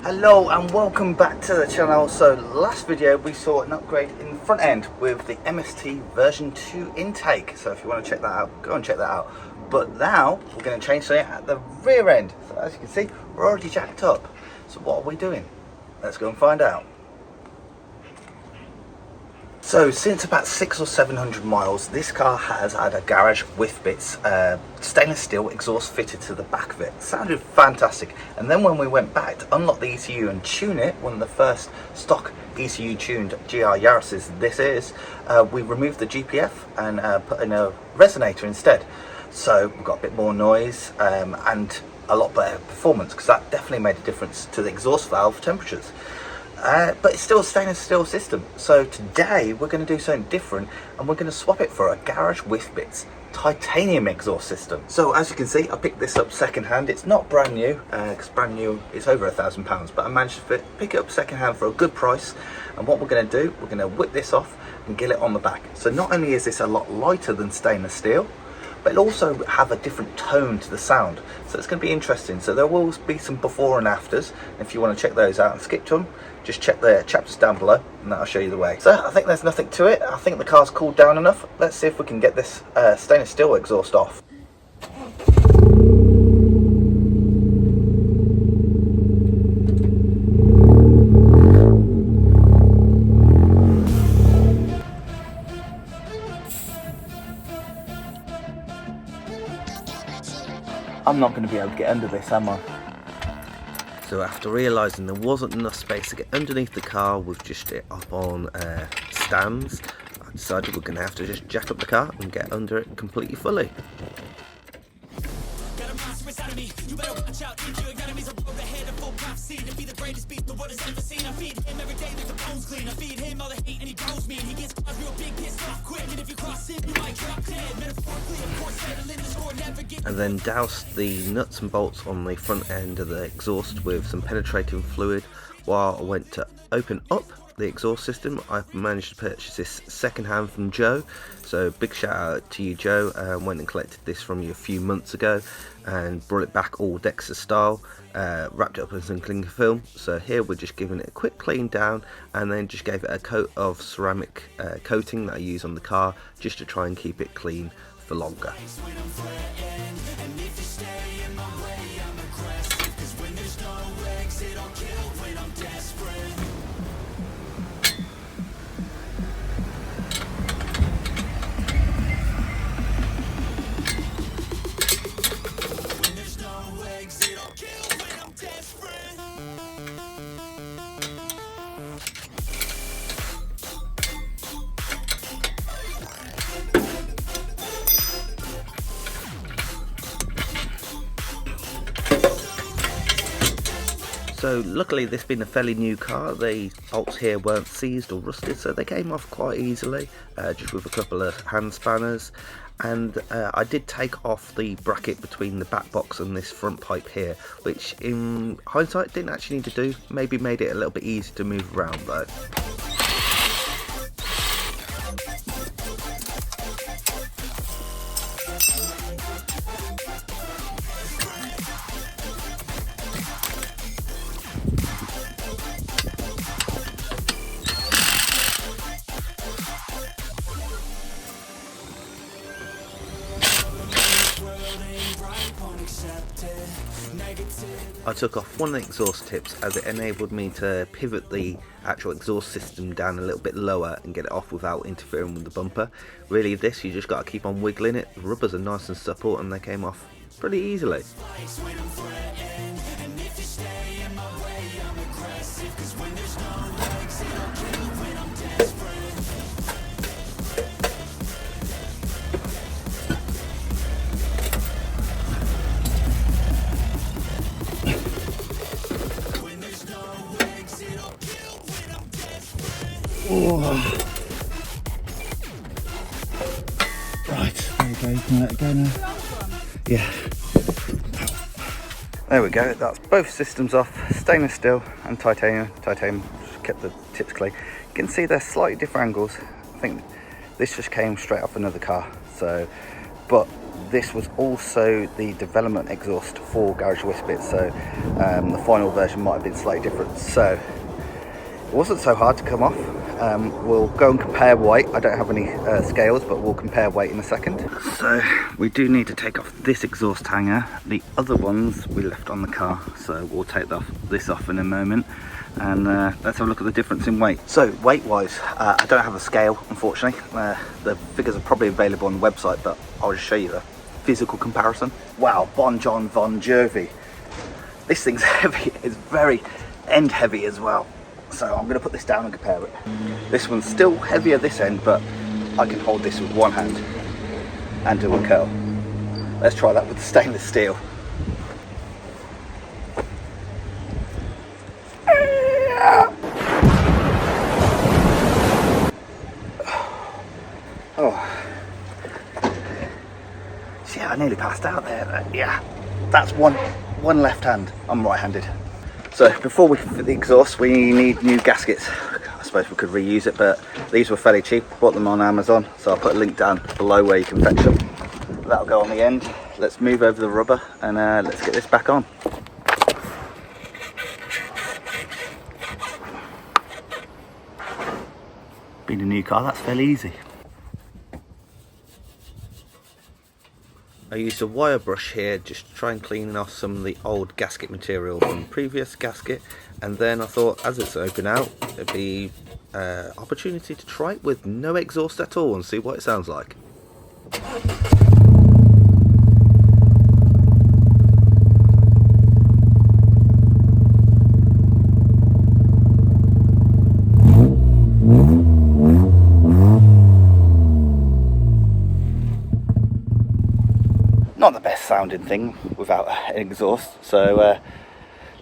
Hello and welcome back to the channel. So last video we saw an upgrade in the front end with the MST version 2 intake. So if you want to check that out, go and check that out. But now we're going to change something at the rear end. So as you can see, we're already jacked up. So what are we doing? Let's go and find out. So since about 600 or 700 miles, this car has had a Garage Whifbitz stainless steel exhaust fitted to the back of it. Sounded fantastic. And then when we went back to unlock the ECU and tune it, one of the first stock ECU tuned GR Yarises this is, we removed the GPF and put in a resonator instead. So we've got a bit more noise and a lot better performance, because that definitely made a difference to the exhaust valve temperatures. But it's still a stainless steel system. So today we're going to do something different, and we're going to swap it for a Garage Whifbitz Titanium Exhaust system. So as you can see, I picked this up second hand. It's not brand new, because brand new is over £1,000, but I managed to pick it up second hand for a good price. And what we're going to do, we're going to whip this off and get it on the back. So not only is this a lot lighter than stainless steel, but it'll also have a different tone to the sound. So it's going to be interesting. So there will be some before and afters. If you want to check those out and skip to them, just check the chapters down below and that'll show you the way. So I think there's nothing to it. I think the car's cooled down enough. Let's see if we can get this stainless steel exhaust off. I'm not going to be able to get under this, am I? So after realising there wasn't enough space to get underneath the car with just it up on stands, I decided we're going to have to just jack up the car and get under it completely fully. And then doused the nuts and bolts on the front end of the exhaust with some penetrating fluid. While I went to open up the exhaust system, I managed to purchase this second hand from Joe. So big shout out to you, Joe. Went and collected this from you a few months ago and brought it back all Dexter style, wrapped it up in some cling film. So here we're just giving it a quick clean down, and then just gave it a coat of ceramic coating that I use on the car just to try and keep it clean for longer. So luckily, this being a fairly new car, the bolts here weren't seized or rusted, so they came off quite easily, just with a couple of hand spanners. And I did take off the bracket between the back box and this front pipe here, which in hindsight didn't actually need to do. Maybe made it a little bit easier to move around though. I took off one of the exhaust tips as it enabled me to pivot the actual exhaust system down a little bit lower and get it off without interfering with the bumper. Really, this, you just got to keep on wiggling it. The rubbers are nice and supple and they came off pretty easily. Right, there you go, you can let it go now. Yeah. There we go, that's both systems off, stainless steel and titanium. Titanium just kept the tips clean. You can see they're slightly different angles. I think this just came straight off another car, so, but this was also the development exhaust for Garage Whifbitz, so the final version might have been slightly different. So it wasn't so hard to come off. We'll go and compare weight. I don't have any scales, but we'll compare weight in a second. So we do need to take off this exhaust hanger. The other ones we left on the car, so we'll take this off in a moment. And let's have a look at the difference in weight. So weight wise, I don't have a scale, unfortunately. The figures are probably available on the website, but I'll just show you the physical comparison. Wow, Bon Jovi. This thing's heavy. It's very end heavy as well. So I'm going to put this down and compare it. This one's still heavier this end, but I can hold this with one hand and do a curl. Let's try that with the stainless steel. Oh, yeah, I nearly passed out there. Yeah, that's one left hand. I'm right-handed. So before we can fit the exhaust, we need new gaskets. I suppose we could reuse it, but these were fairly cheap. Bought them on Amazon, so I'll put a link down below where you can fetch them. That'll go on the end. Let's move over the rubber and let's get this back on. Being a new car, that's fairly easy. I used a wire brush here just to try and clean off some of the old gasket material from the previous gasket, and then I thought as it's open out it'd be an opportunity to try it with no exhaust at all and see what it sounds like. Not the best sounding thing without an exhaust, so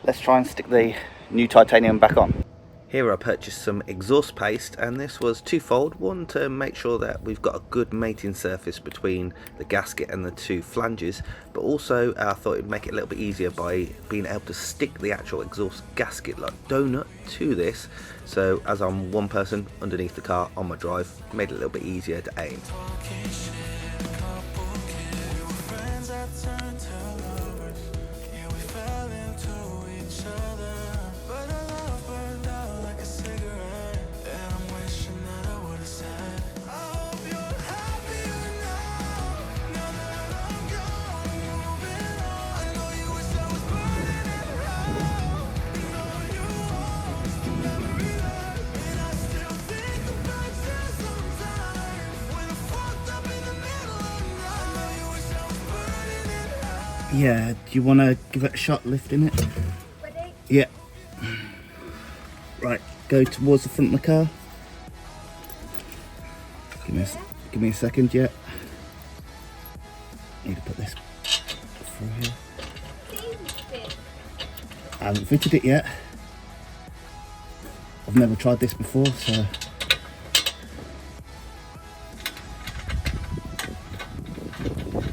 let's try and stick the new titanium back on. Here I purchased some exhaust paste, and this was twofold. One, to make sure that we've got a good mating surface between the gasket and the two flanges, but also I thought it'd make it a little bit easier by being able to stick the actual exhaust gasket like donut to this, so as I'm one person underneath the car on my drive, it made it a little bit easier to aim. Yeah, do you want to give it a shot lifting it? Ready? Yeah. Right, go towards the front of the car. Give me a second, yeah. Need to put this through here. I haven't fitted it yet. I've never tried this before, so.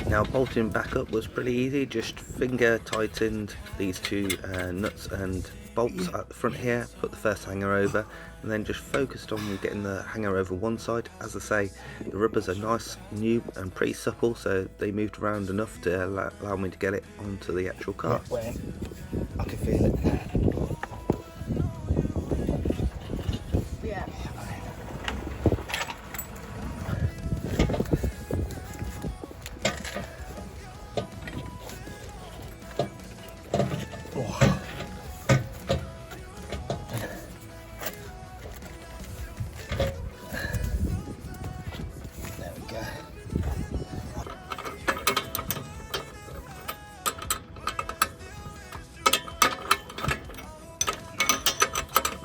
Now bolting back up was pretty easy, just finger tightened these two nuts and bolts at the front here, put the first hanger over, and then just focused on getting the hanger over one side. As I say, the rubbers are nice, new and pretty supple, so they moved around enough to allow me to get it onto the actual car. Yeah, I can feel it. Yeah.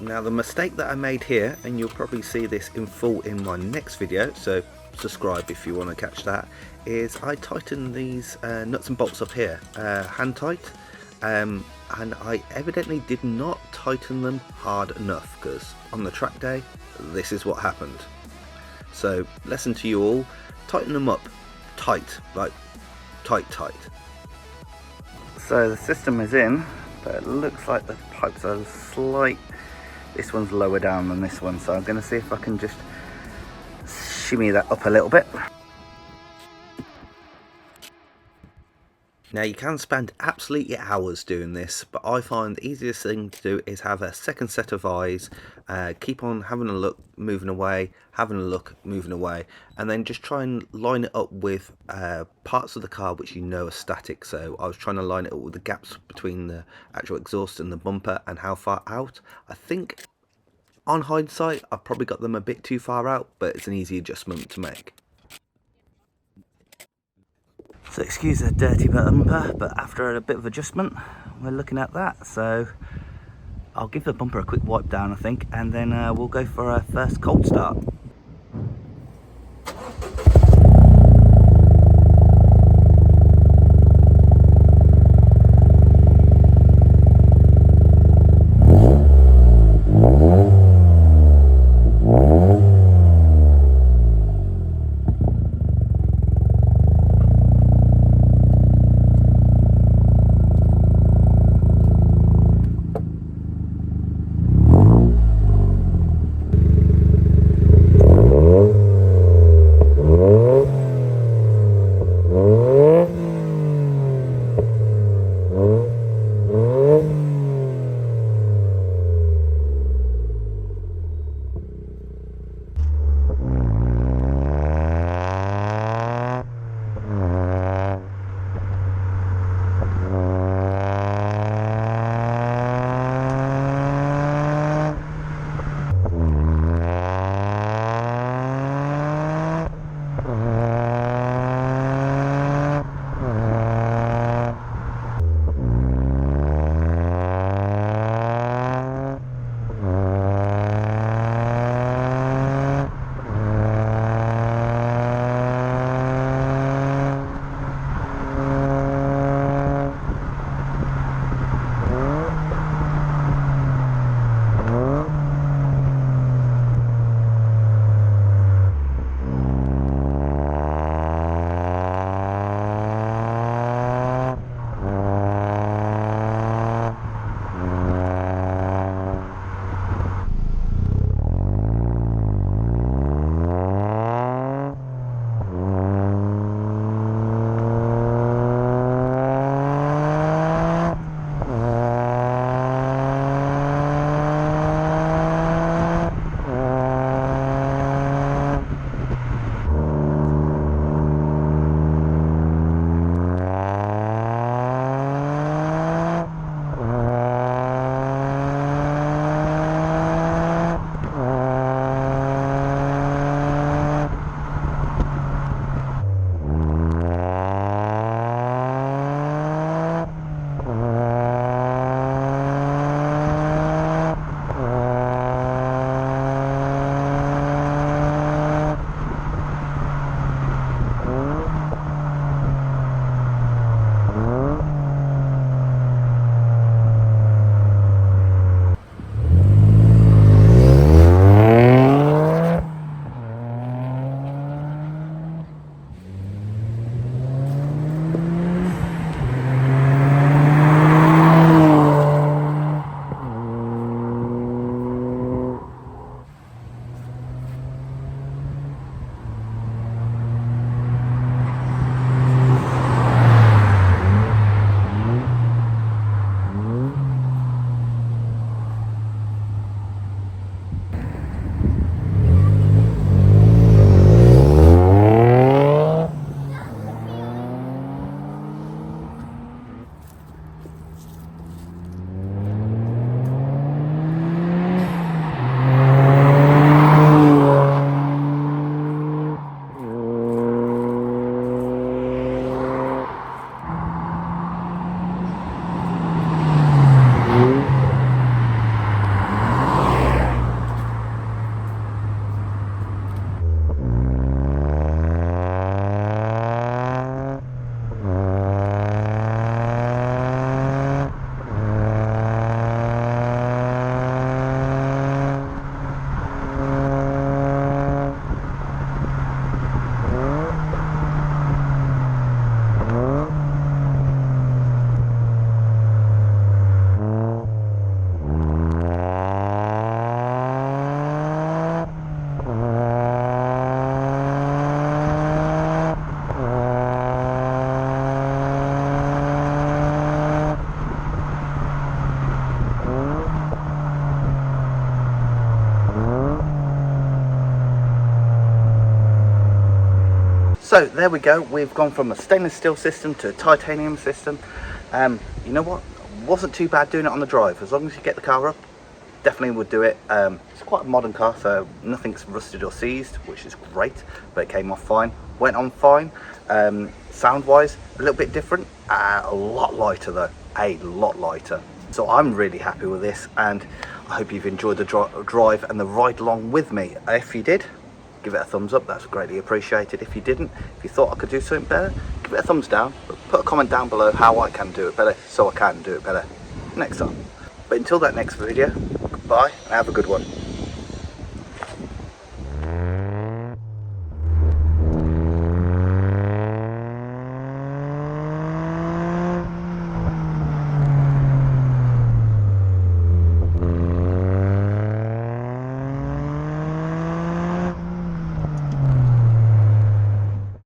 Now the mistake that I made here, and you'll probably see this in full in my next video, so subscribe if you want to catch that, is I tightened these nuts and bolts up here, hand tight, and I evidently did not tighten them hard enough, because on the track day this is what happened. So lesson to you all, tighten them up tight, like tight. So the system is in, but it looks like the pipes are slight. This one's lower down than this one, so I'm going to see if I can just shimmy that up a little bit. Now you can spend absolutely hours doing this, but I find the easiest thing to do is have a second set of eyes, keep on having a look, moving away, having a look, moving away, and then just try and line it up with parts of the car which you know are static. So I was trying to line it up with the gaps between the actual exhaust and the bumper and how far out. I think on hindsight I've probably got them a bit too far out, but it's an easy adjustment to make. So excuse the dirty bumper, but after a bit of adjustment, we're looking at that. So I'll give the bumper a quick wipe down, I think, and then we'll go for our first cold start. So there we go, we've gone from a stainless steel system to a titanium system. You know what, wasn't too bad doing it on the drive. As long as you get the car up, definitely would do it. It's quite a modern car, so nothing's rusted or seized, which is great, but it came off fine, went on fine. Sound wise, a little bit different, a lot lighter though, a lot lighter. So I'm really happy with this, and I hope you've enjoyed the drive and the ride along with me. If you did, give it a thumbs up, that's greatly appreciated. If you didn't, if you thought I could do something better, give it a thumbs down, but put a comment down below how I can do it better, so I can do it better next time. But until that next video, goodbye and have a good one.